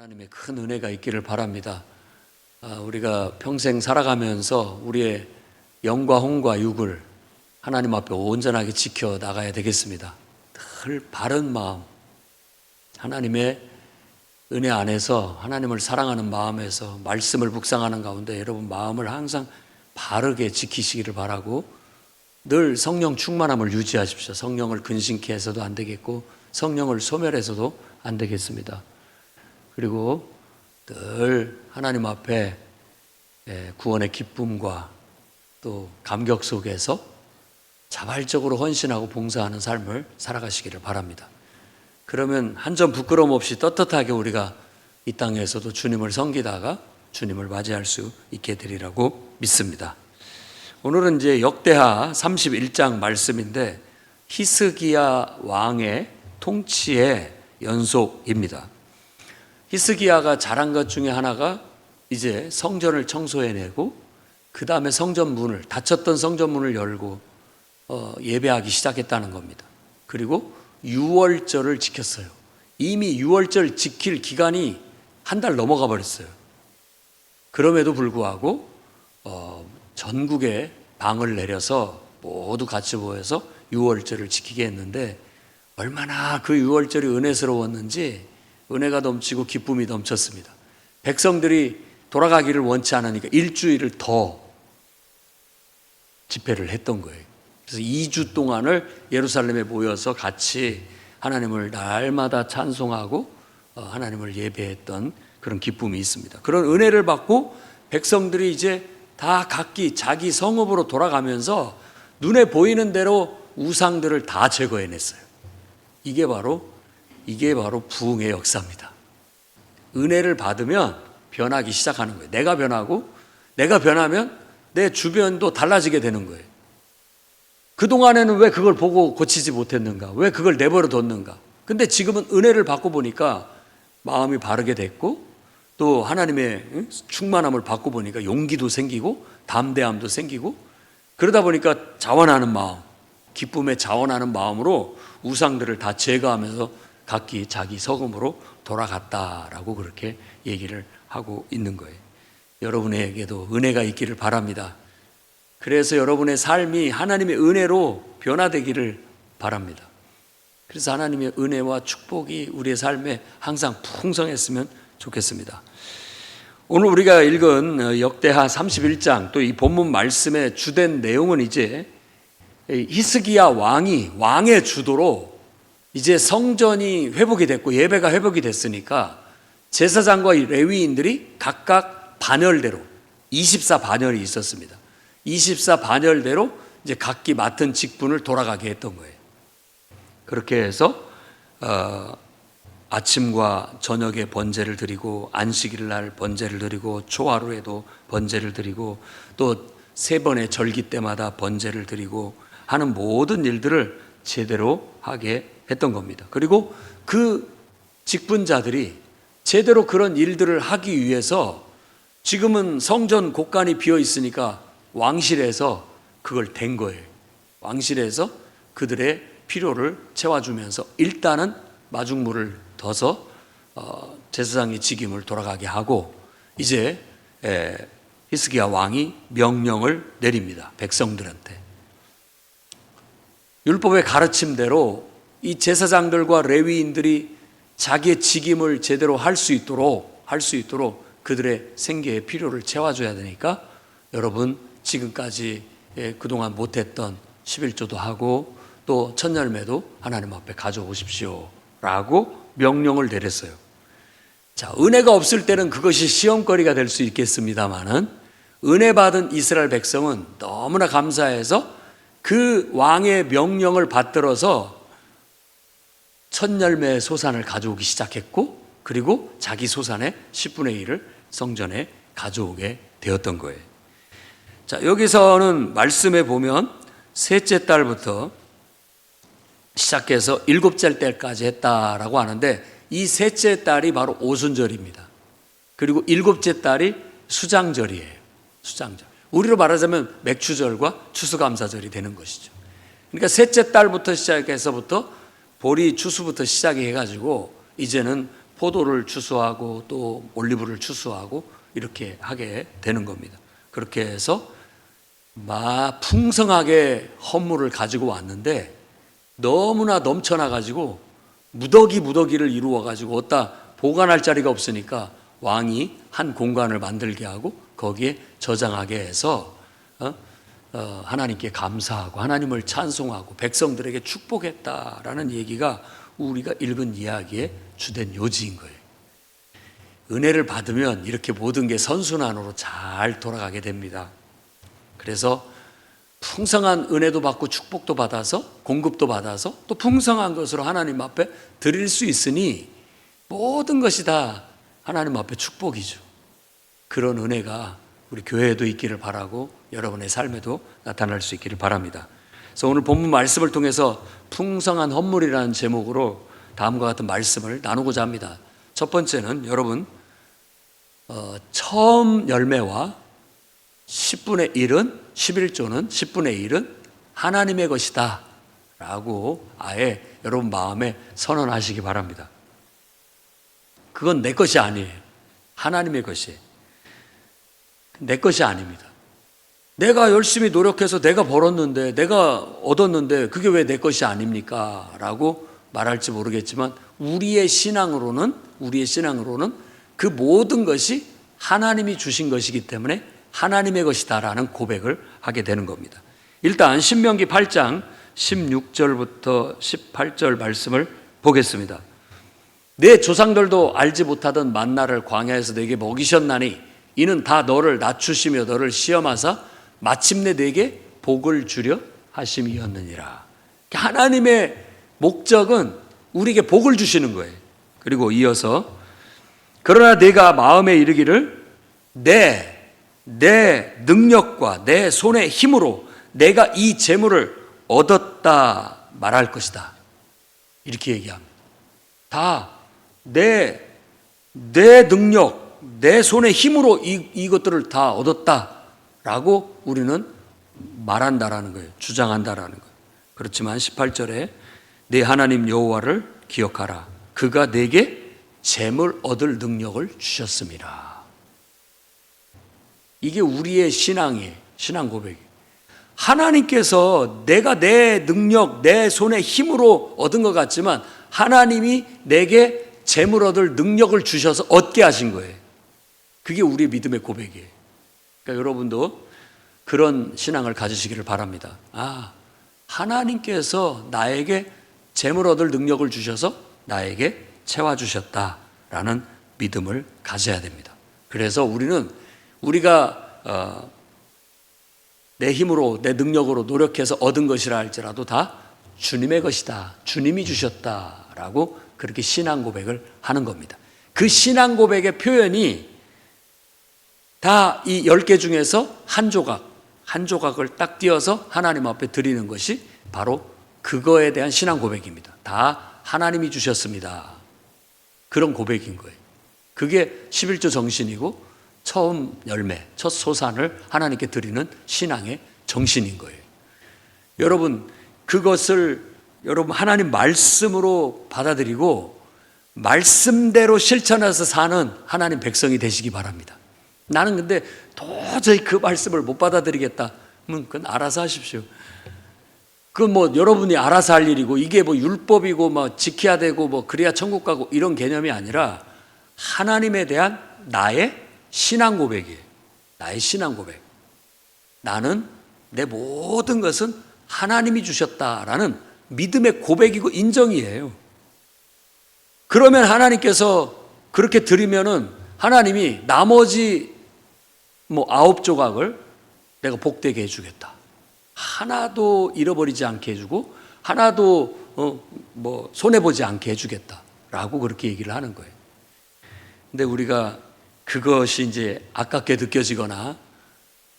하나님의 큰 은혜가 있기를 바랍니다. 우리가 평생 살아가면서 우리의 영과 혼과 육을 하나님 앞에 온전하게 지켜 나가야 되겠습니다. 늘 바른 마음, 하나님의 은혜 안에서 하나님을 사랑하는 마음에서 말씀을 묵상하는 가운데 여러분 마음을 항상 바르게 지키시기를 바라고 늘 성령 충만함을 유지하십시오. 성령을 근심케 해서도 안 되겠고 성령을 소멸해서도 안 되겠습니다. 그리고 늘 하나님 앞에 구원의 기쁨과 또 감격 속에서 자발적으로 헌신하고 봉사하는 삶을 살아가시기를 바랍니다. 그러면 한 점 부끄러움 없이 떳떳하게 우리가 이 땅에서도 주님을 섬기다가 주님을 맞이할 수 있게 되리라고 믿습니다. 오늘은 이제 역대하 31장 말씀인데 히스기야 왕의 통치의 연속입니다. 히스기야가 잘한 것 중에 하나가 이제 성전을 청소해내고 그 다음에 성전문을 닫혔던 성전문을 열고 예배하기 시작했다는 겁니다. 그리고 유월절을 지켰어요. 이미 유월절 지킬 기간이 한 달 넘어가 버렸어요. 그럼에도 불구하고 전국에 방을 내려서 모두 같이 모여서 유월절을 지키게 했는데 얼마나 그 유월절이 은혜스러웠는지 은혜가 넘치고 기쁨이 넘쳤습니다. 백성들이 돌아가기를 원치 않으니까 일주일을 더 집회를 했던 거예요. 그래서 2주 동안을 예루살렘에 모여서 같이 하나님을 날마다 찬송하고 하나님을 예배했던 그런 기쁨이 있습니다. 그런 은혜를 받고 백성들이 이제 다 각기 자기 성읍으로 돌아가면서 눈에 보이는 대로 우상들을 다 제거해냈어요. 이게 바로 부흥의 역사입니다. 은혜를 받으면 변하기 시작하는 거예요. 내가 변하고 내가 변하면 내 주변도 달라지게 되는 거예요. 그동안에는 왜 그걸 보고 고치지 못했는가? 왜 그걸 내버려 뒀는가? 근데 지금은 은혜를 받고 보니까 마음이 바르게 됐고 또 하나님의 충만함을 받고 보니까 용기도 생기고 담대함도 생기고 그러다 보니까 자원하는 마음, 기쁨에 자원하는 마음으로 우상들을 다 제거하면서 각기 자기 성읍으로 돌아갔다라고 그렇게 얘기를 하고 있는 거예요. 여러분에게도 은혜가 있기를 바랍니다. 그래서 여러분의 삶이 하나님의 은혜로 변화되기를 바랍니다. 그래서 하나님의 은혜와 축복이 우리의 삶에 항상 풍성했으면 좋겠습니다. 오늘 우리가 읽은 역대하 31장 또 이 본문 말씀의 주된 내용은 이제 히스기야 왕의 주도로 이제 성전이 회복이 됐고 예배가 회복이 됐으니까 제사장과 레위인들이 각각 반열대로 24반열이 있었습니다. 24반열대로 이제 각기 맡은 직분을 돌아가게 했던 거예요. 그렇게 해서 아침과 저녁에 번제를 드리고 안식일 날 번제를 드리고 초하루에도 번제를 드리고 또 세 번의 절기 때마다 번제를 드리고 하는 모든 일들을 제대로 하게 했던 겁니다. 그리고 그 직분자들이 제대로 그런 일들을 하기 위해서 지금은 성전 곳간이 비어 있으니까 왕실에서 그걸 댄 거예요. 왕실에서 그들의 필요를 채워주면서 일단은 마중물을 둬서 제사장의 직임을 돌아가게 하고 이제 히스기야 왕이 명령을 내립니다. 백성들한테. 율법의 가르침대로 이 제사장들과 레위인들이 자기의 직임을 제대로 할 수 있도록 그들의 생계의 필요를 채워줘야 되니까 여러분 지금까지 그동안 못했던 11조도 하고 또 첫열매도 하나님 앞에 가져오십시오 라고 명령을 내렸어요. 자, 은혜가 없을 때는 그것이 시험거리가 될 수 있겠습니다만은 은혜 받은 이스라엘 백성은 너무나 감사해서 그 왕의 명령을 받들어서 첫열매 소산을 가져오기 시작했고 그리고 자기 소산의 10분의 1을 성전에 가져오게 되었던 거예요. 자, 여기서는 말씀에 보면 셋째 달부터 시작해서 일곱째 달까지 했다라고 하는데 이 셋째 달이 바로 오순절입니다. 그리고 일곱째 달이 수장절이에요. 수장절. 우리로 말하자면 맥추절과 추수감사절이 되는 것이죠. 그러니까 셋째 달부터 시작해서부터 보리 추수부터 시작해가지고 이제는 포도를 추수하고 또 올리브를 추수하고 이렇게 하게 되는 겁니다. 그렇게 해서 풍성하게 헌물을 가지고 왔는데 너무나 넘쳐나 가지고 무더기를 이루어 가지고 어디다 보관할 자리가 없으니까 왕이 한 공간을 만들게 하고 거기에 저장하게 해서 하나님께 감사하고 하나님을 찬송하고 백성들에게 축복했다라는 얘기가 우리가 읽은 이야기의 주된 요지인 거예요. 은혜를 받으면 이렇게 모든 게 선순환으로 잘 돌아가게 됩니다. 그래서 풍성한 은혜도 받고 축복도 받아서 공급도 받아서 또 풍성한 것으로 하나님 앞에 드릴 수 있으니 모든 것이 다 하나님 앞에 축복이죠. 그런 은혜가 우리 교회에도 있기를 바라고 여러분의 삶에도 나타날 수 있기를 바랍니다. 그래서 오늘 본문 말씀을 통해서 풍성한 헌물이라는 제목으로 다음과 같은 말씀을 나누고자 합니다. 첫 번째는 여러분 처음 열매와 10분의 1은 11조는 10분의 1은 하나님의 것이다 라고 아예 여러분 마음에 선언하시기 바랍니다. 그건 내 것이 아니에요. 하나님의 것이에요. 내 것이 아닙니다. 내가 열심히 노력해서 내가 벌었는데 내가 얻었는데 그게 왜 내 것이 아닙니까? 라고 말할지 모르겠지만 우리의 신앙으로는 그 모든 것이 하나님이 주신 것이기 때문에 하나님의 것이다라는 고백을 하게 되는 겁니다. 일단 신명기 8장 16절부터 18절 말씀을 보겠습니다. 내 조상들도 알지 못하던 만나를 광야에서 내게 먹이셨나니 이는 다 너를 낮추시며 너를 시험하사 마침내 내게 복을 주려 하심이었느니라. 하나님의 목적은 우리에게 복을 주시는 거예요. 그리고 이어서 그러나 내가 마음에 이르기를 내 능력과 내 손의 힘으로 내가 이 재물을 얻었다 말할 것이다. 이렇게 얘기합니다. 다 내 능력, 내 손의 힘으로 이것들을 다 얻었다라고 우리는 말한다라는 거예요. 주장한다라는 거예요. 그렇지만 18절에 내 하나님 여호와를 기억하라. 그가 내게 재물 얻을 능력을 주셨습니다. 이게 우리의 신앙이에요. 신앙 고백이에요. 하나님께서 내가 내 능력, 내 손의 힘으로 얻은 것 같지만 하나님이 내게 재물 얻을 능력을 주셔서 얻게 하신 거예요. 그게 우리의 믿음의 고백이에요. 그러니까 여러분도 그런 신앙을 가지시기를 바랍니다. 하나님께서 나에게 재물 얻을 능력을 주셔서 나에게 채워주셨다라는 믿음을 가져야 됩니다. 그래서 우리가 내 힘으로 내 능력으로 노력해서 얻은 것이라 할지라도 다 주님의 것이다. 주님이 주셨다라고 그렇게 신앙 고백을 하는 겁니다. 그 신앙 고백의 표현이 다 이 10개 중에서 한 조각을 딱 띄어서 하나님 앞에 드리는 것이 바로 그거에 대한 신앙 고백입니다. 다 하나님이 주셨습니다. 그런 고백인 거예요. 그게 11조 정신이고 처음 열매, 첫 소산을 하나님께 드리는 신앙의 정신인 거예요. 여러분, 그것을 하나님 말씀으로 받아들이고 말씀대로 실천해서 사는 하나님 백성이 되시기 바랍니다. 나는 근데 도저히 그 말씀을 못 받아들이겠다. 그건 알아서 하십시오. 그건 여러분이 알아서 할 일이고 이게 율법이고 지켜야 되고 그래야 천국 가고 이런 개념이 아니라 하나님에 대한 나의 신앙 고백이에요. 나의 신앙 고백. 나는 내 모든 것은 하나님이 주셨다라는 믿음의 고백이고 인정이에요. 그러면 하나님께서 그렇게 드리면은 하나님이 나머지 9조각을 내가 복되게 해주겠다. 하나도 잃어버리지 않게 해주고 하나도 손해보지 않게 해주겠다라고 그렇게 얘기를 하는 거예요. 근데 우리가 그것이 이제 아깝게 느껴지거나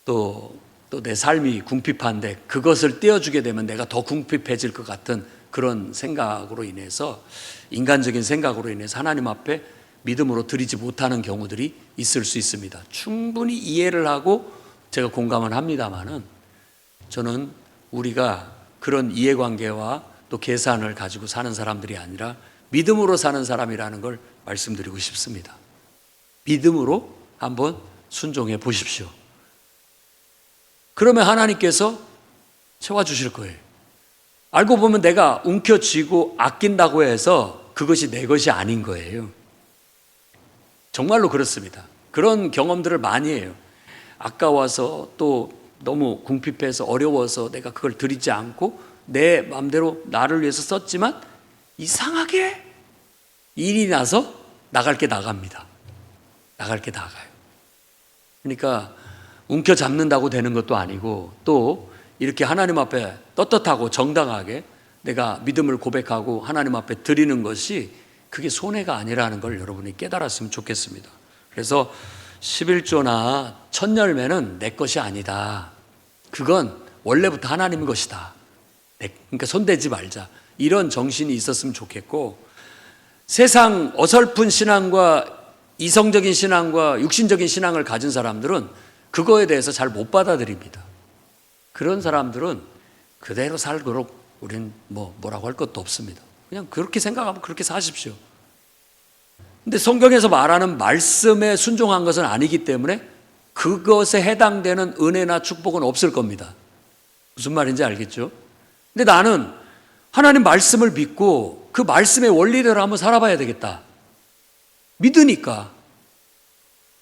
또 내 삶이 궁핍한데 그것을 떼어주게 되면 내가 더 궁핍해질 것 같은 그런 생각으로 인해서 인간적인 생각으로 인해서 하나님 앞에 믿음으로 드리지 못하는 경우들이 있을 수 있습니다. 충분히 이해를 하고 제가 공감을 합니다만은 저는 우리가 그런 이해관계와 또 계산을 가지고 사는 사람들이 아니라 믿음으로 사는 사람이라는 걸 말씀드리고 싶습니다. 믿음으로 한번 순종해 보십시오. 그러면 하나님께서 채워주실 거예요. 알고 보면 내가 움켜쥐고 아낀다고 해서 그것이 내 것이 아닌 거예요. 정말로 그렇습니다. 그런 경험들을 많이 해요. 아까워서 또 너무 궁핍해서 어려워서 내가 그걸 드리지 않고 내 마음대로 나를 위해서 썼지만 이상하게 일이 나서 나갈 게 나갑니다. 나갈 게 나가요. 그러니까 움켜잡는다고 되는 것도 아니고 또 이렇게 하나님 앞에 떳떳하고 정당하게 내가 믿음을 고백하고 하나님 앞에 드리는 것이 그게 손해가 아니라는 걸 여러분이 깨달았으면 좋겠습니다. 그래서 11조나 첫 열매는 내 것이 아니다. 그건 원래부터 하나님 것이다. 그러니까 손대지 말자. 이런 정신이 있었으면 좋겠고, 세상 어설픈 신앙과 이성적인 신앙과 육신적인 신앙을 가진 사람들은 그거에 대해서 잘 못 받아들입니다. 그런 사람들은 그대로 살도록 우리는 뭐라고 할 것도 없습니다. 그냥 그렇게 생각하면 그렇게 사십시오. 근데 성경에서 말하는 말씀에 순종한 것은 아니기 때문에 그것에 해당되는 은혜나 축복은 없을 겁니다. 무슨 말인지 알겠죠? 근데 나는 하나님 말씀을 믿고 그 말씀의 원리대로 한번 살아봐야 되겠다. 믿으니까.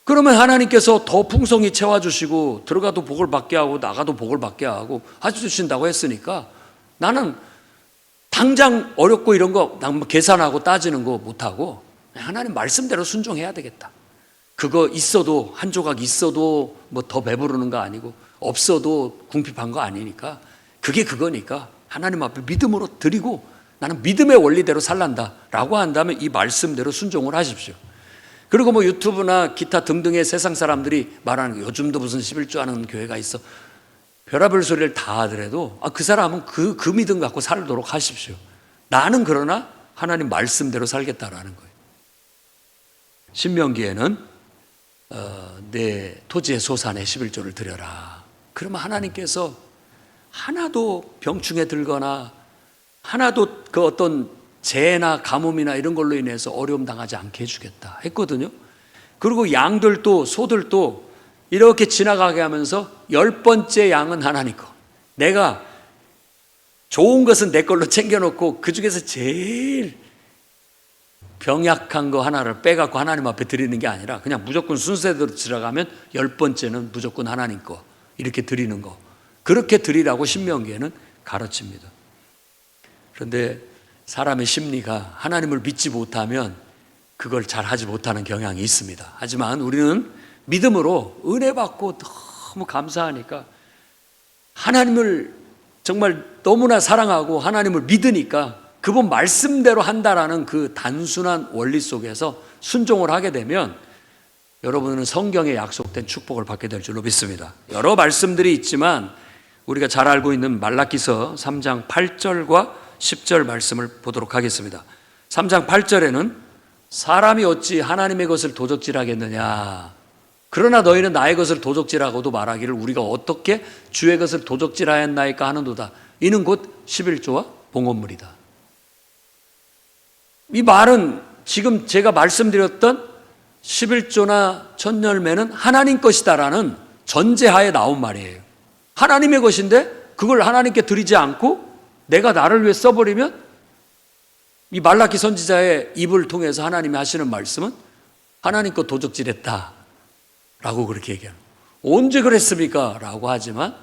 그러면 하나님께서 더 풍성히 채워주시고 들어가도 복을 받게 하고 나가도 복을 받게 하고 해주신다고 했으니까 나는 당장 어렵고 이런 거 계산하고 따지는 거 못하고 하나님 말씀대로 순종해야 되겠다. 그거 있어도 한 조각 있어도 뭐 더 배부르는 거 아니고 없어도 궁핍한 거 아니니까 그게 그거니까 하나님 앞에 믿음으로 드리고 나는 믿음의 원리대로 살란다 라고 한다면 이 말씀대로 순종을 하십시오. 그리고 뭐 유튜브나 기타 등등의 세상 사람들이 말하는 거 요즘도 무슨 11조 하는 교회가 있어 별의별 소리를 다 하더라도 그 사람은 그 믿음 갖고 살도록 하십시오. 나는 그러나 하나님 말씀대로 살겠다라는 거예요. 신명기에는 내 토지의 소산에 11조를 드려라. 그러면 하나님께서 하나도 병충해 들거나 하나도 그 어떤 재해나 가뭄이나 이런 걸로 인해서 어려움 당하지 않게 해주겠다 했거든요. 그리고 양들도 소들도 이렇게 지나가게 하면서 10번째 양은 하나님 거. 내가 좋은 것은 내 걸로 챙겨놓고 그 중에서 제일 병약한 거 하나를 빼갖고 하나님 앞에 드리는 게 아니라 그냥 무조건 순서대로 지나가면 10번째는 무조건 하나님 거 이렇게 드리는 거. 그렇게 드리라고 신명기에는 가르칩니다. 그런데 사람의 심리가 하나님을 믿지 못하면 그걸 잘 하지 못하는 경향이 있습니다. 하지만 우리는 믿음으로 은혜 받고 너무 감사하니까 하나님을 정말 너무나 사랑하고 하나님을 믿으니까 그분 말씀대로 한다라는 그 단순한 원리 속에서 순종을 하게 되면 여러분은 성경에 약속된 축복을 받게 될 줄로 믿습니다. 여러 말씀들이 있지만 우리가 잘 알고 있는 말라기서 3장 8절과 10절 말씀을 보도록 하겠습니다. 3장 8절에는 사람이 어찌 하나님의 것을 도적질하겠느냐. 그러나 너희는 나의 것을 도적질하고도 말하기를 우리가 어떻게 주의 것을 도적질하였나이까 하는도다. 이는 곧 11조와 봉헌물이다. 이 말은 지금 제가 말씀드렸던 11조나 첫 열매는 하나님 것이다라는 전제하에 나온 말이에요. 하나님의 것인데 그걸 하나님께 드리지 않고 내가 나를 위해 써버리면 이 말라기 선지자의 입을 통해서 하나님이 하시는 말씀은 하나님 것 도적질했다 라고 그렇게 얘기합니다. 언제 그랬습니까? 라고 하지만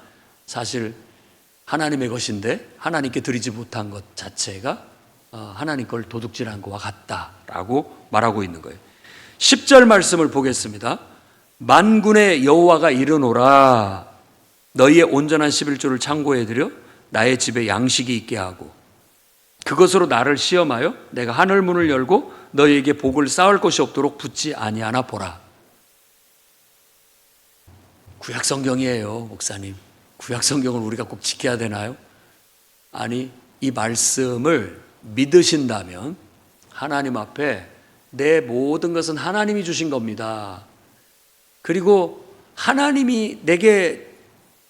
사실 하나님의 것인데 하나님께 드리지 못한 것 자체가 하나님 걸 도둑질한 것과 같다라고 말하고 있는 거예요. 10절 말씀을 보겠습니다. 만군의 여호와가 이르노라 너희의 온전한 11조를 창고에 들여 나의 집에 양식이 있게 하고 그것으로 나를 시험하여 내가 하늘 문을 열고 너희에게 복을 쌓을 것이 없도록 붙지 아니하나 보라. 구약 성경이에요, 목사님. 구약 성경을 우리가 꼭 지켜야 되나요? 아니, 이 말씀을 믿으신다면 하나님 앞에 내 모든 것은 하나님이 주신 겁니다. 그리고 하나님이 내게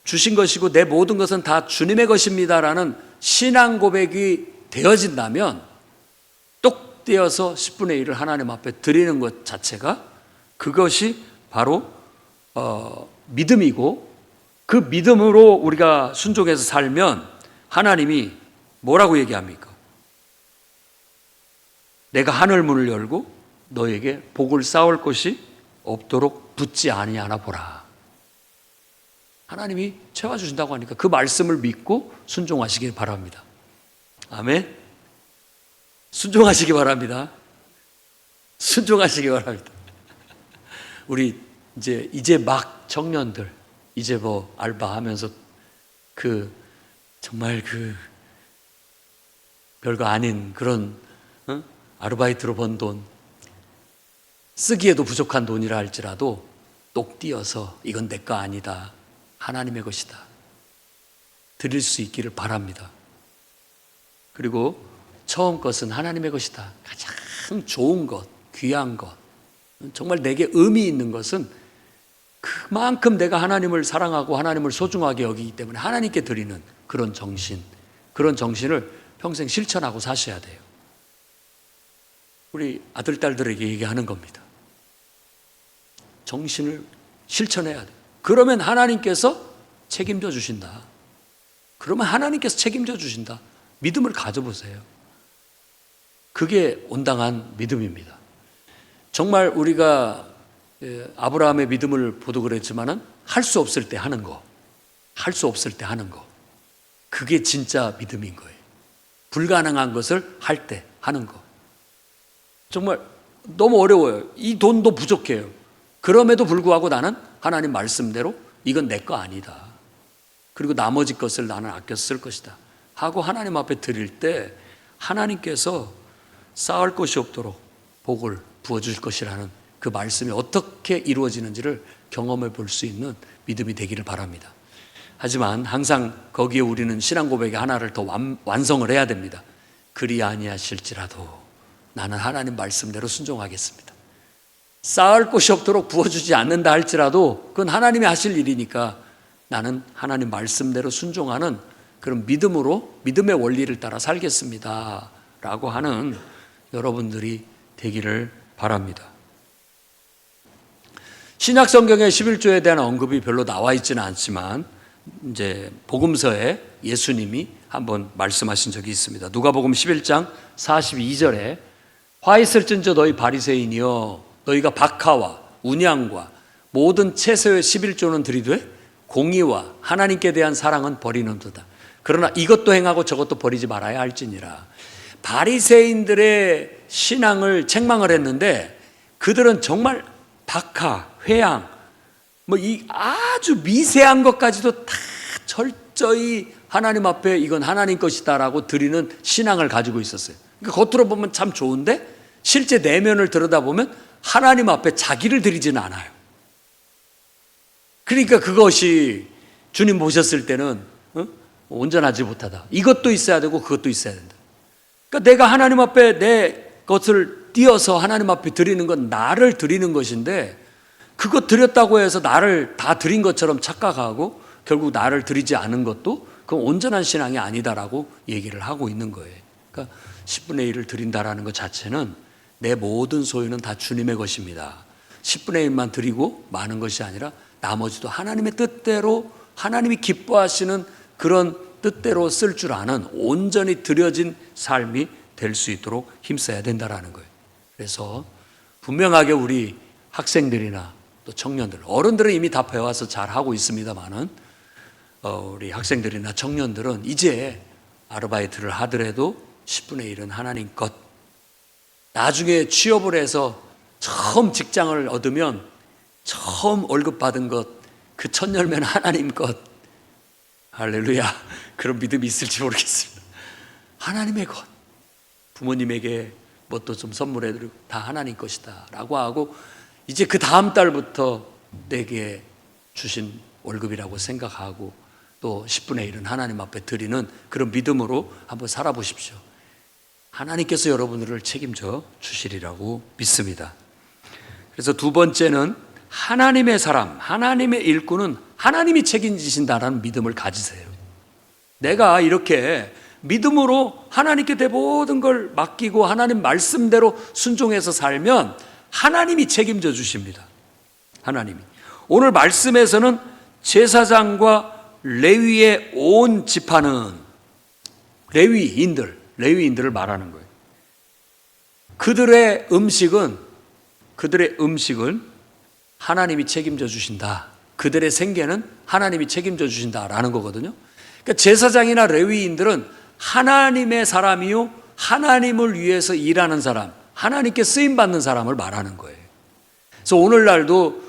주신 것이고 내 모든 것은 다 주님의 것입니다라는 신앙 고백이 되어진다면 떼어서 10분의 1을 하나님 앞에 드리는 것 자체가 그것이 바로 믿음이고, 그 믿음으로 우리가 순종해서 살면 하나님이 뭐라고 얘기합니까? 내가 하늘 문을 열고 너에게 복을 쌓을 것이 없도록 붙지 아니하나 보라. 하나님이 채워주신다고 하니까 그 말씀을 믿고 순종하시길 바랍니다. 아멘. 순종하시기 바랍니다. 순종하시기 바랍니다. 우리 이제 막 청년들, 이제 뭐 알바하면서 정말 별거 아닌 그런 아르바이트로 번 돈, 쓰기에도 부족한 돈이라 할지라도 똑 띄어서 이건 내 거 아니다, 하나님의 것이다, 드릴 수 있기를 바랍니다. 그리고 처음 것은 하나님의 것이다. 가장 좋은 것, 귀한 것, 정말 내게 의미 있는 것은 그만큼 내가 하나님을 사랑하고 하나님을 소중하게 여기기 때문에 하나님께 드리는 그런 정신을 평생 실천하고 사셔야 돼요. 우리 아들, 딸들에게 얘기하는 겁니다. 정신을 실천해야 돼요. 그러면 하나님께서 책임져 주신다. 그러면 하나님께서 책임져 주신다. 믿음을 가져보세요. 그게 온당한 믿음입니다. 정말 우리가 아브라함의 믿음을 보도 그랬지만은 할 수 없을 때 하는 거, 그게 진짜 믿음인 거예요. 불가능한 것을 할 때 하는 거. 정말 너무 어려워요. 이 돈도 부족해요. 그럼에도 불구하고 나는 하나님 말씀대로 이건 내 거 아니다, 그리고 나머지 것을 나는 아껴 쓸 것이다 하고 하나님 앞에 드릴 때 하나님께서 쌓을 것이 없도록 복을 부어주실 것이라는 그 말씀이 어떻게 이루어지는지를 경험해 볼 수 있는 믿음이 되기를 바랍니다. 하지만 항상 거기에 우리는 신앙 고백의 하나를 더 완성을 해야 됩니다. 그리 아니하실지라도 나는 하나님 말씀대로 순종하겠습니다. 쌓을 곳이 없도록 부어주지 않는다 할지라도 그건 하나님이 하실 일이니까 나는 하나님 말씀대로 순종하는 그런 믿음으로, 믿음의 원리를 따라 살겠습니다 라고 하는 여러분들이 되기를 바랍니다. 신약 성경에 11조에 대한 언급이 별로 나와 있지는 않지만 이제 복음서에 예수님이 한번 말씀하신 적이 있습니다. 누가복음 11장 42절에 화 있을진저 너희 바리새인이여, 너희가 박하와 운양과 모든 채소의 11조는 드리되 공의와 하나님께 대한 사랑은 버리는도다. 그러나 이것도 행하고 저것도 버리지 말아야 할지니라. 바리새인들의 신앙을 책망을 했는데 그들은 정말 박하, 회양, 뭐 이 아주 미세한 것까지도 다 철저히 하나님 앞에 이건 하나님 것이다라고 드리는 신앙을 가지고 있었어요. 그러니까 겉으로 보면 참 좋은데 실제 내면을 들여다보면 하나님 앞에 자기를 드리지는 않아요. 그러니까 그것이 주님 보셨을 때는 온전하지 못하다. 이것도 있어야 되고 그것도 있어야 된다. 그러니까 내가 하나님 앞에 내 것을 띄어서 하나님 앞에 드리는 건 나를 드리는 것인데 그것 드렸다고 해서 나를 다 드린 것처럼 착각하고 결국 나를 드리지 않은 것도 그건 온전한 신앙이 아니다라고 얘기를 하고 있는 거예요. 그러니까 10분의 1을 드린다라는 것 자체는 내 모든 소유는 다 주님의 것입니다. 10분의 1만 드리고 많은 것이 아니라 나머지도 하나님의 뜻대로, 하나님이 기뻐하시는 그런 뜻대로 쓸 줄 아는 온전히 드려진 삶이 될 수 있도록 힘써야 된다라는 거예요. 그래서 분명하게 우리 학생들이나 또 청년들, 어른들은 이미 다 배워서 잘하고 있습니다만은 우리 학생들이나 청년들은 이제 아르바이트를 하더라도 10분의 1은 하나님 것, 나중에 취업을 해서 처음 직장을 얻으면 처음 월급 받은 것, 그 첫 열매는 하나님 것. 할렐루야. 그런 믿음이 있을지 모르겠습니다. 하나님의 것. 부모님에게 뭣도 좀 선물해드리고 다 하나님 것이다 라고 하고 이제 그 다음 달부터 내게 주신 월급이라고 생각하고 또 10분의 1은 하나님 앞에 드리는 그런 믿음으로 한번 살아보십시오. 하나님께서 여러분들을 책임져 주시리라고 믿습니다. 그래서 두 번째는 하나님의 사람, 하나님의 일꾼은 하나님이 책임지신다라는 믿음을 가지세요. 내가 이렇게 믿음으로 하나님께 내 모든 걸 맡기고 하나님 말씀대로 순종해서 살면 하나님이 책임져 주십니다. 하나님이. 오늘 말씀에서는 제사장과 레위의 온 지파는 레위인들을 말하는 거예요. 그들의 음식은 하나님이 책임져 주신다. 그들의 생계는 하나님이 책임져 주신다라는 거거든요. 그러니까 제사장이나 레위인들은 하나님의 사람이요, 하나님을 위해서 일하는 사람, 하나님께 쓰임 받는 사람을 말하는 거예요. 그래서 오늘날도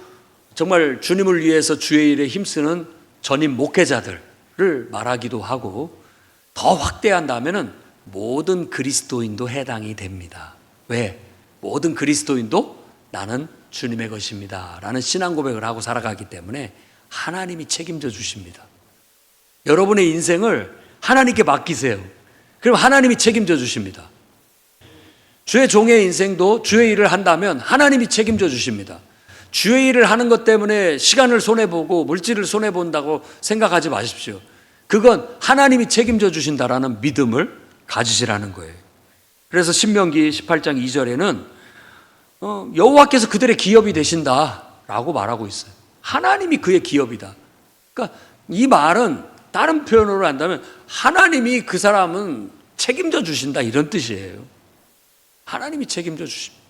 정말 주님을 위해서 주의 일에 힘쓰는 전임 목회자들을 말하기도 하고, 더 확대한다면은 모든 그리스도인도 해당이 됩니다. 왜? 모든 그리스도인도 나는 주님의 것입니다 라는 신앙 고백을 하고 살아가기 때문에 하나님이 책임져 주십니다. 여러분의 인생을 하나님께 맡기세요. 그럼 하나님이 책임져 주십니다. 주의 종의 인생도 주의 일을 한다면 하나님이 책임져 주십니다. 주의 일을 하는 것 때문에 시간을 손해보고 물질을 손해본다고 생각하지 마십시오. 그건 하나님이 책임져 주신다라는 믿음을 가지시라는 거예요. 그래서 신명기 18장 2절에는 여호와께서 그들의 기업이 되신다라고 말하고 있어요. 하나님이 그의 기업이다. 그러니까 이 말은 다른 표현으로 한다면 하나님이 그 사람은 책임져 주신다 이런 뜻이에요. 하나님이 책임져 주십니다.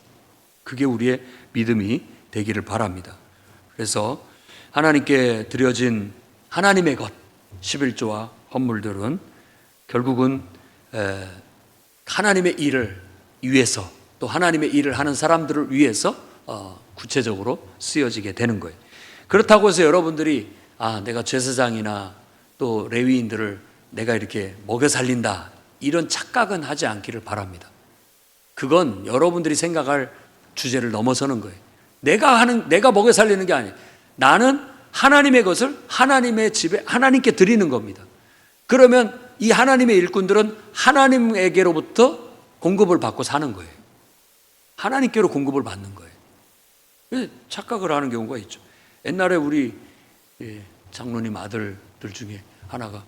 그게 우리의 믿음이 되기를 바랍니다. 그래서 하나님께 드려진 하나님의 것 11조와 헌물들은 결국은 하나님의 일을 위해서, 또 하나님의 일을 하는 사람들을 위해서 구체적으로 쓰여지게 되는 거예요. 그렇다고 해서 여러분들이 내가 제사장이나 또 레위인들을 내가 이렇게 먹여 살린다 이런 착각은 하지 않기를 바랍니다. 그건 여러분들이 생각할 주제를 넘어서는 거예요. 내가 먹여 살리는 게 아니에요. 나는 하나님의 것을 하나님의 집에 하나님께 드리는 겁니다. 그러면 이 하나님의 일꾼들은 하나님에게로부터 공급을 받고 사는 거예요. 하나님께로 공급을 받는 거예요. 착각을 하는 경우가 있죠. 옛날에 우리 장로님 아들들 중에 하나가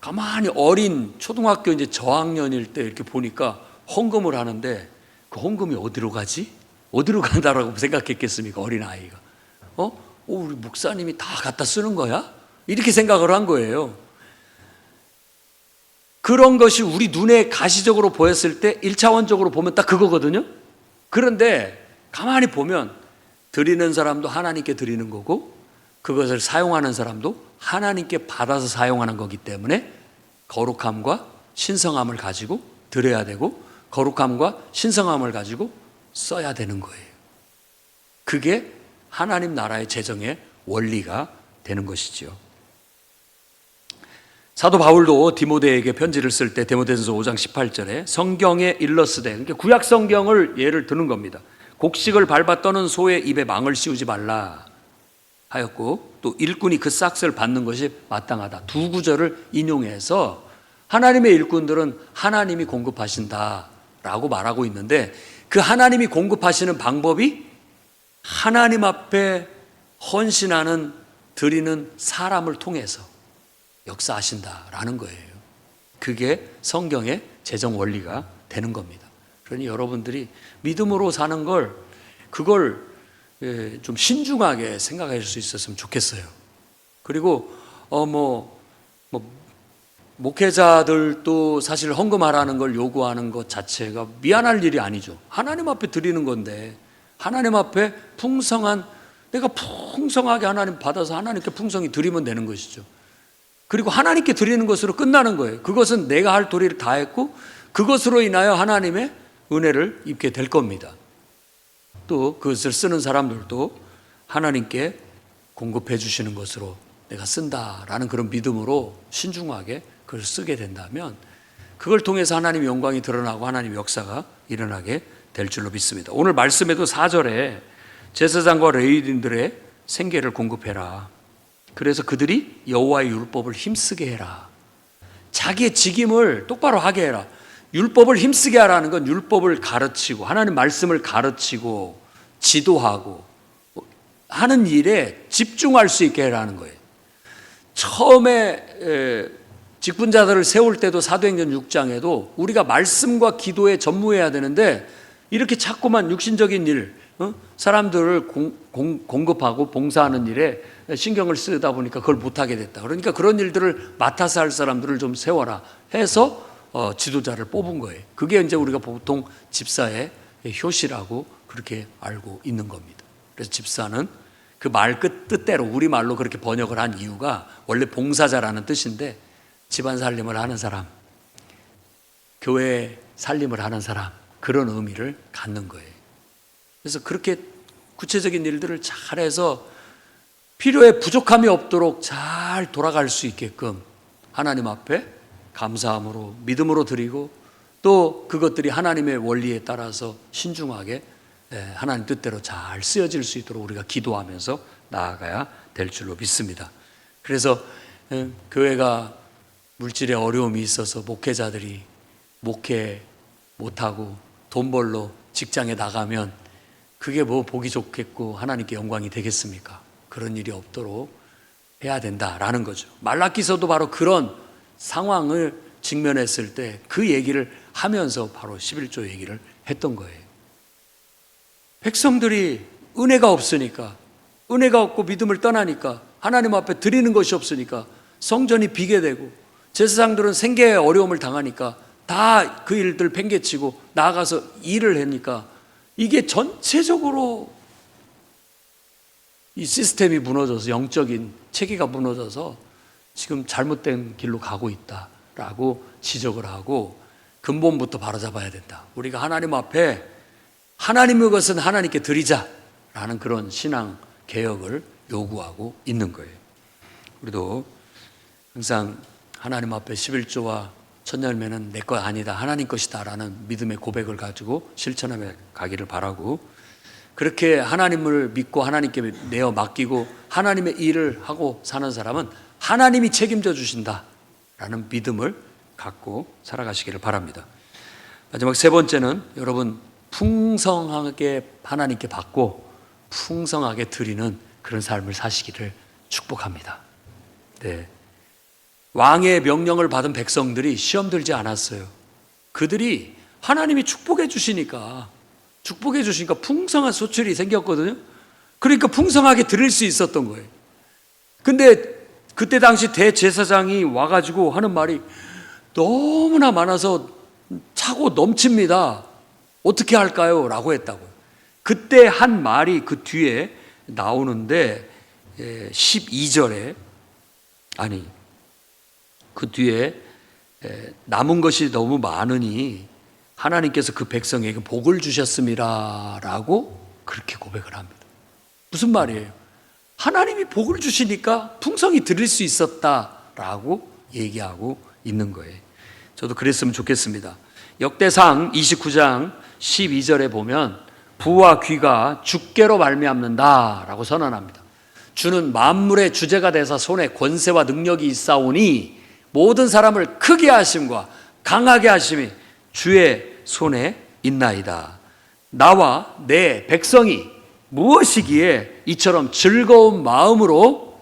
가만히 어린 초등학교 이제 저학년일 때 이렇게 보니까 헌금을 하는데 그 헌금이 어디로 가지? 어디로 간다라고 생각했겠습니까? 어린 아이가. 우리 목사님이 다 갖다 쓰는 거야? 이렇게 생각을 한 거예요. 그런 것이 우리 눈에 가시적으로 보였을 때 1차원적으로 보면 딱 그거거든요. 그런데 가만히 보면 드리는 사람도 하나님께 드리는 거고 그것을 사용하는 사람도 하나님께 받아서 사용하는 거기 때문에 거룩함과 신성함을 가지고 드려야 되고 거룩함과 신성함을 가지고 써야 되는 거예요. 그게 하나님 나라의 재정의 원리가 되는 것이지요. 사도 바울도 디모데에게 편지를 쓸 때 디모데전서 5장 18절에 성경에 일러스되, 그러니까 구약 성경을 예를 드는 겁니다. 곡식을 밟아 떠는 소의 입에 망을 씌우지 말라 하였고 또 일꾼이 그 싹을 받는 것이 마땅하다. 두 구절을 인용해서 하나님의 일꾼들은 하나님이 공급하신다라고 말하고 있는데 그 하나님이 공급하시는 방법이 하나님 앞에 헌신하는 드리는 사람을 통해서 역사하신다라는 거예요. 그게 성경의 재정 원리가 되는 겁니다. 그러니 여러분들이 믿음으로 사는 그걸 좀 신중하게 생각할 수 있었으면 좋겠어요. 그리고 목회자들도 사실 헌금하라는 걸 요구하는 것 자체가 미안할 일이 아니죠. 하나님 앞에 드리는 건데 하나님 앞에 내가 풍성하게 하나님 받아서 하나님께 풍성히 드리면 되는 것이죠. 그리고 하나님께 드리는 것으로 끝나는 거예요. 그것은 내가 할 도리를 다 했고 그것으로 인하여 하나님의 은혜를 입게 될 겁니다. 또 그것을 쓰는 사람들도 하나님께 공급해 주시는 것으로 내가 쓴다라는 그런 믿음으로 신중하게 그걸 쓰게 된다면 그걸 통해서 하나님의 영광이 드러나고 하나님의 역사가 일어나게 될 줄로 믿습니다. 오늘 말씀에도 4절에 제사장과 레위인들의 생계를 공급해라. 그래서 그들이 여호와의 율법을 힘쓰게 해라. 자기의 직임을 똑바로 하게 해라. 율법을 힘쓰게 하라는 건 율법을 가르치고 하나님 말씀을 가르치고 지도하고 하는 일에 집중할 수 있게 해라는 거예요. 처음에 직분자들을 세울 때도 사도행전 6장에도 우리가 말씀과 기도에 전무해야 되는데 이렇게 자꾸만 육신적인 일, 사람들을 공급하고 봉사하는 일에 신경을 쓰다 보니까 그걸 못하게 됐다. 그러니까 그런 일들을 맡아서 할 사람들을 좀 세워라 해서 지도자를 뽑은 거예요. 그게 이제 우리가 보통 집사의 효시라고 그렇게 알고 있는 겁니다. 그래서 집사는 그 말 뜻대로 우리말로 그렇게 번역을 한 이유가 원래 봉사자라는 뜻인데 집안 살림을 하는 사람, 교회 살림을 하는 사람, 그런 의미를 갖는 거예요. 그래서 그렇게 구체적인 일들을 잘해서 필요에 부족함이 없도록 잘 돌아갈 수 있게끔 하나님 앞에 감사함으로 믿음으로 드리고 또 그것들이 하나님의 원리에 따라서 신중하게 하나님 뜻대로 잘 쓰여질 수 있도록 우리가 기도하면서 나아가야 될 줄로 믿습니다. 그래서 교회가 물질에 어려움이 있어서 목회자들이 목회 못하고 돈 벌러 직장에 나가면 그게 뭐 보기 좋겠고 하나님께 영광이 되겠습니까? 그런 일이 없도록 해야 된다라는 거죠. 말라기서도 바로 그런 상황을 직면했을 때 그 얘기를 하면서 바로 11조 얘기를 했던 거예요. 백성들이 은혜가 없으니까, 은혜가 없고 믿음을 떠나니까, 하나님 앞에 드리는 것이 없으니까 성전이 비게 되고 제사장들은 생계에 어려움을 당하니까 다 그 일들 팽개치고 나아가서 일을 하니까 이게 전체적으로 이 시스템이 무너져서 영적인 체계가 무너져서 지금 잘못된 길로 가고 있다라고 지적을 하고 근본부터 바로잡아야 된다. 우리가 하나님 앞에 하나님의 것은 하나님께 드리자라는 그런 신앙 개혁을 요구하고 있는 거예요. 우리도 항상 하나님 앞에 11조와 첫 열매는 내 것 아니다, 하나님 것이다 라는 믿음의 고백을 가지고 실천하며 가기를 바라고, 그렇게 하나님을 믿고 하나님께 내어 맡기고 하나님의 일을 하고 사는 사람은 하나님이 책임져 주신다 라는 믿음을 갖고 살아가시기를 바랍니다. 마지막 세 번째는 여러분 풍성하게 하나님께 받고 풍성하게 드리는 그런 삶을 사시기를 축복합니다. 네. 왕의 명령을 받은 백성들이 시험 들지 않았어요. 그들이 하나님이 축복해 주시니까 풍성한 소출이 생겼거든요. 그러니까 풍성하게 드릴 수 있었던 거예요. 근데 그때 당시 대제사장이 와가지고 하는 말이 너무나 많아서 차고 넘칩니다. 어떻게 할까요? 라고 했다고요. 그때 한 말이 그 뒤에 나오는데 12절에 그 뒤에 남은 것이 너무 많으니 하나님께서 그 백성에게 복을 주셨습니다 라고 그렇게 고백을 합니다. 무슨 말이에요? 하나님이 복을 주시니까 풍성히 드릴 수 있었다라고 얘기하고 있는 거예요. 저도 그랬으면 좋겠습니다. 역대상 29장 12절에 보면 부와 귀가 주께로 말미암는다라고 선언합니다. 주는 만물의 주제가 되사 손에 권세와 능력이 있사오니 모든 사람을 크게 하심과 강하게 하심이 주의 손에 있나이다. 나와 내 백성이 무엇이기에 이처럼 즐거운 마음으로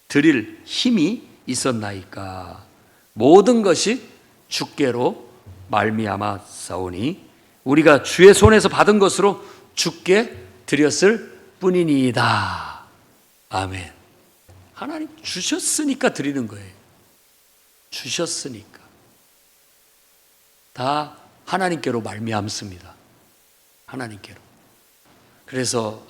드릴 힘이 있었나이까. 모든 것이 주께로 말미암아 싸우니 우리가 주의 손에서 받은 것으로 주께 드렸을 뿐이니이다. 아멘. 하나님 주셨으니까 드리는 거예요. 주셨으니까. 다 하나님께로 말미암습니다. 하나님께로. 그래서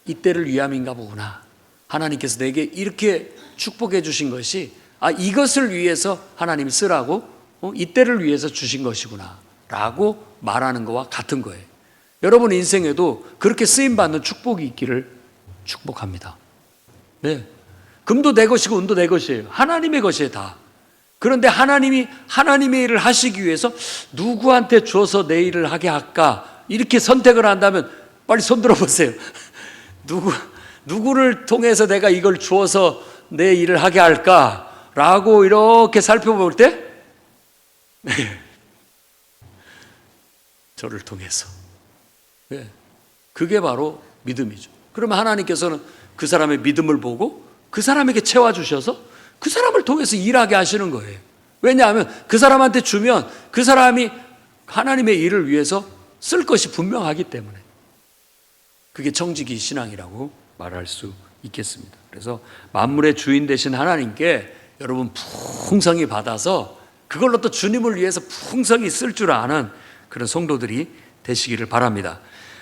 이때를 위함인가 보구나. 하나님께서 내게 이렇게 축복해 주신 것이 이것을 위해서 하나님이 쓰라고 이때를 위해서 주신 것이구나 라고 말하는 것과 같은 거예요. 여러분 인생에도 그렇게 쓰임받는 축복이 있기를 축복합니다. 네. 금도 내 것이고 은도 내 것이에요. 하나님의 것이에요 다. 그런데 하나님이 하나님의 일을 하시기 위해서 누구한테 줘서 내 일을 하게 할까 이렇게 선택을 한다면 빨리 손 들어보세요. 누구를 통해서 내가 이걸 주어서 내 일을 하게 할까라고 이렇게 살펴볼 때 저를 통해서. 그게 바로 믿음이죠. 그러면 하나님께서는 그 사람의 믿음을 보고 그 사람에게 채워주셔서 그 사람을 통해서 일하게 하시는 거예요. 왜냐하면 그 사람한테 주면 그 사람이 하나님의 일을 위해서 쓸 것이 분명하기 때문에. 그게 청지기 신앙이라고 말할 수 있겠습니다. 그래서 만물의 주인 되신 하나님께 여러분 풍성히 받아서 그걸로 또 주님을 위해서 풍성히 쓸 줄 아는 그런 성도들이 되시기를 바랍니다.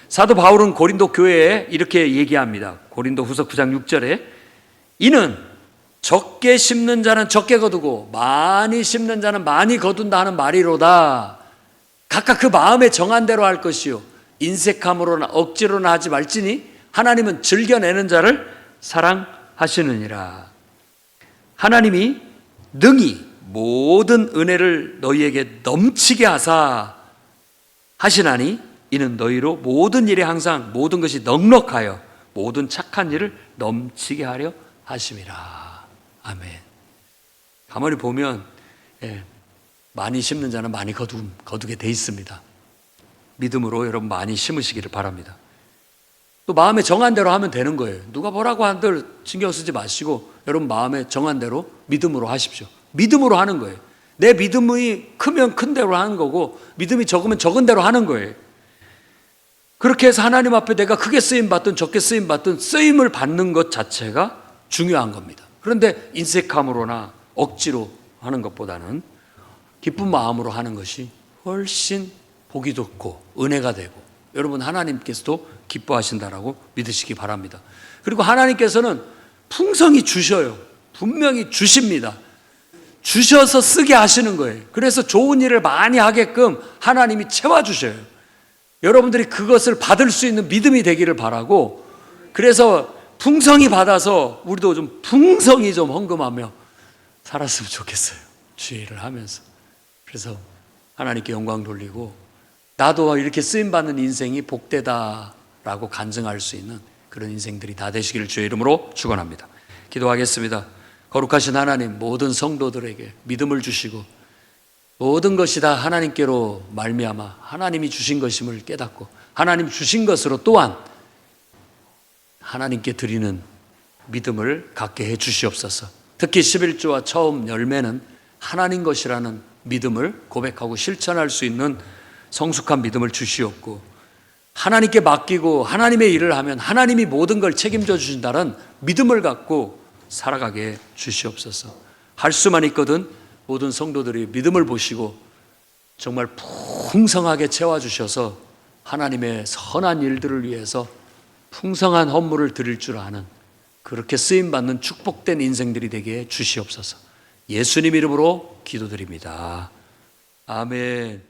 사도 바울은 고린도 교회에 이렇게 얘기합니다. 고린도 후서 9장 6절에 이는 적게 심는 자는 적게 거두고 많이 심는 자는 많이 거둔다 하는 말이로다. 각각 그 마음에 정한 대로 할 것이요 인색함으로나 억지로나 하지 말지니 하나님은 즐겨내는 자를 사랑하시느니라. 하나님이 능히 모든 은혜를 너희에게 넘치게 하사 하시나니 이는 너희로 모든 일에 항상 모든 것이 넉넉하여 모든 착한 일을 넘치게 하려 하심이라. 아멘. 가만히 보면 많이 심는 자는 많이 거두게 돼 있습니다. 믿음으로 여러분 많이 심으시기를 바랍니다. 또 마음에 정한 대로 하면 되는 거예요. 누가 뭐라고 한들 신경 쓰지 마시고 여러분 마음에 정한 대로 믿음으로 하십시오. 믿음으로 하는 거예요. 내 믿음이 크면 큰 대로 하는 거고 믿음이 적으면 적은 대로 하는 거예요. 그렇게 해서 하나님 앞에 내가 크게 쓰임받든 적게 쓰임받든 쓰임을 받는 것 자체가 중요한 겁니다. 그런데 인색함으로나 억지로 하는 것보다는 기쁜 마음으로 하는 것이 훨씬 복이 좋고 은혜가 되고 여러분 하나님께서도 기뻐하신다라고 믿으시기 바랍니다. 그리고 하나님께서는 풍성히 주셔요. 분명히 주십니다. 주셔서 쓰게 하시는 거예요. 그래서 좋은 일을 많이 하게끔 하나님이 채워주셔요. 여러분들이 그것을 받을 수 있는 믿음이 되기를 바라고, 그래서 풍성히 받아서 우리도 좀 풍성히 좀 헌금하며 살았으면 좋겠어요. 주의 일을 하면서. 그래서 하나님께 영광 돌리고 나도 이렇게 쓰임받는 인생이 복되다라고 간증할 수 있는 그런 인생들이 다 되시기를 주의 이름으로 축원합니다. 기도하겠습니다. 거룩하신 하나님, 모든 성도들에게 믿음을 주시고 모든 것이 다 하나님께로 말미암아 하나님이 주신 것임을 깨닫고 하나님 주신 것으로 또한 하나님께 드리는 믿음을 갖게 해 주시옵소서. 특히 11조와 처음 열매는 하나님 것이라는 믿음을 고백하고 실천할 수 있는 성숙한 믿음을 주시옵고, 하나님께 맡기고 하나님의 일을 하면 하나님이 모든 걸 책임져 주신다는 믿음을 갖고 살아가게 해 주시옵소서. 할 수만 있거든 모든 성도들이 믿음을 보시고 정말 풍성하게 채워주셔서 하나님의 선한 일들을 위해서 풍성한 헌물을 드릴 줄 아는 그렇게 쓰임받는 축복된 인생들이 되게 해 주시옵소서. 예수님 이름으로 기도드립니다. 아멘.